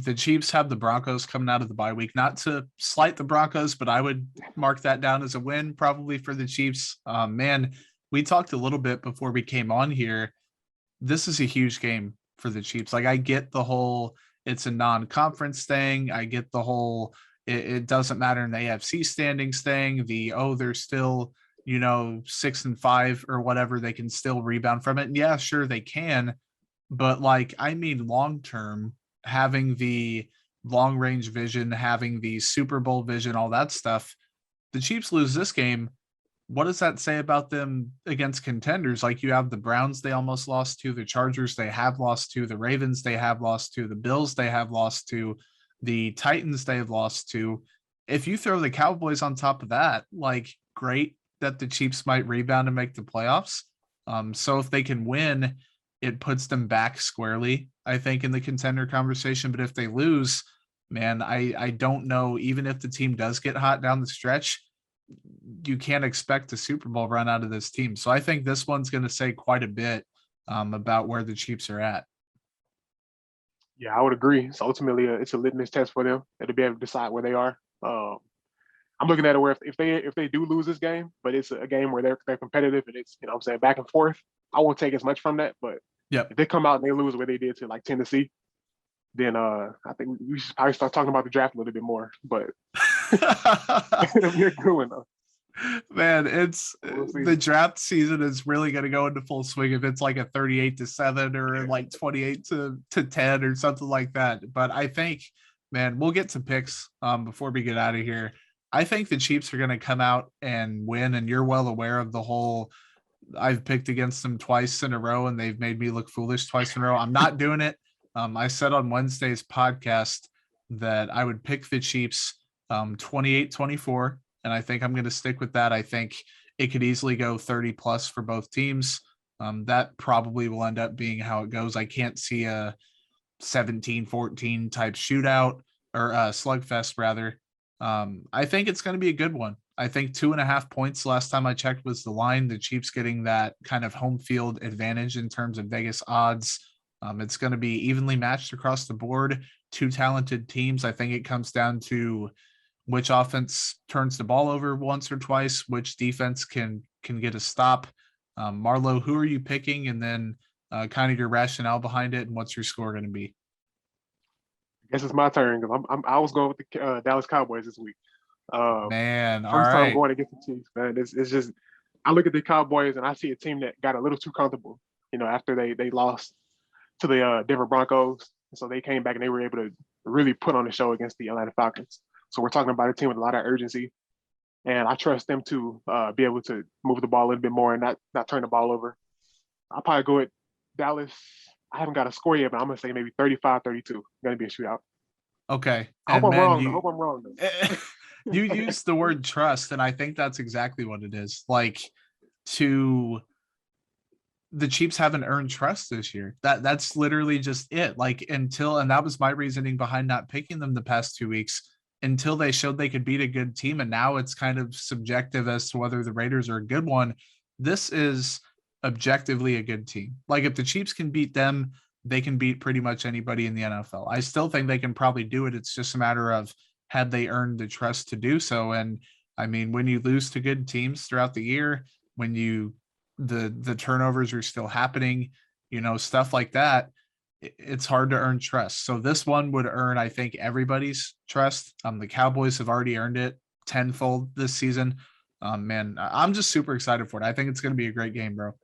the Chiefs have the Broncos coming out of the bye week. Not to slight the Broncos, but I would mark that down as a win probably for the Chiefs. Man, we talked a little bit before we came on here. This is a huge game for the Chiefs. Like, I get the whole it's a non-conference thing. I get the whole it doesn't matter in the AFC standings thing. They're still 6-5 or whatever. They can still rebound from it. And yeah, sure they can. But like, I mean, long term, having the long range vision, having the Super Bowl vision, all that stuff, the Chiefs lose this game. What does that say about them against contenders? Like, you have the Browns they almost lost to, the Chargers they have lost to, the Ravens they have lost to, the Bills they have lost to, the Titans they have lost to. If you throw the Cowboys on top of that, like, great that the Chiefs might rebound and make the playoffs. So if they can win, it puts them back squarely, I think, in the contender conversation. But if they lose, man, I don't know. Even if the team does get hot down the stretch, you can't expect a Super Bowl run out of this team. So I think this one's going to say quite a bit about where the Chiefs are at. Yeah, I would agree. So ultimately, it's a litmus test for them to be able to decide where they are. I'm looking at it where if they do lose this game, but it's a game where they're competitive and it's what I'm saying, back and forth, I won't take as much from that. But if they come out and they lose where they did to like Tennessee, then I think we should probably start talking about the draft a little bit more. But it'll be a good one though. Man, the draft season is really going to go into full swing if it's like a 38-7 or like 28-10 or something like that. But I think, man, we'll get to picks before we get out of here. I think the Chiefs are going to come out and win, and you're well aware of the whole I've picked against them twice in a row and they've made me look foolish twice in a row. I'm not doing it. I said on Wednesday's podcast that I would pick the Chiefs 28-24, and I think I'm going to stick with that. I think it could easily go 30 plus for both teams. That probably will end up being how it goes. I can't see a 17-14 type shootout or slugfest rather. I think it's going to be a good one. I think 2.5 points last time I checked was the line. The Chiefs getting that kind of home field advantage in terms of Vegas odds. It's going to be evenly matched across the board. Two talented teams. I think it comes down to which offense turns the ball over once or twice, which defense can get a stop. Marlow, who are you picking? And then kind of your rationale behind it and what's your score going to be? I guess it's my turn because I was going with the Dallas Cowboys this week. Man, all first right. time going against the Chiefs, man. It's just I look at the Cowboys and I see a team that got a little too comfortable, after they lost to the Denver Broncos. So they came back and they were able to really put on a show against the Atlanta Falcons. So we're talking about a team with a lot of urgency, and I trust them to be able to move the ball a little bit more and not turn the ball over. I'll probably go with Dallas. I haven't got a score yet, but I'm gonna say maybe 35-32. Gonna be a shootout. Okay. I hope I'm wrong. Though. You used the word trust, and I think that's exactly what it is. Like, the Chiefs haven't earned trust this year. That's literally just it. Like, and that was my reasoning behind not picking them the past 2 weeks, until they showed they could beat a good team. And now it's kind of subjective as to whether the Raiders are a good one. This is objectively a good team. Like, if the Chiefs can beat them, they can beat pretty much anybody in the NFL. I still think they can probably do it. It's just a matter of, had they earned the trust to do so? And I mean, when you lose to good teams throughout the year, when the turnovers are still happening, stuff like that, it's hard to earn trust. So this one would earn, I think, everybody's trust. The Cowboys have already earned it tenfold this season. Man, I'm just super excited for it. I think it's going to be a great game, bro.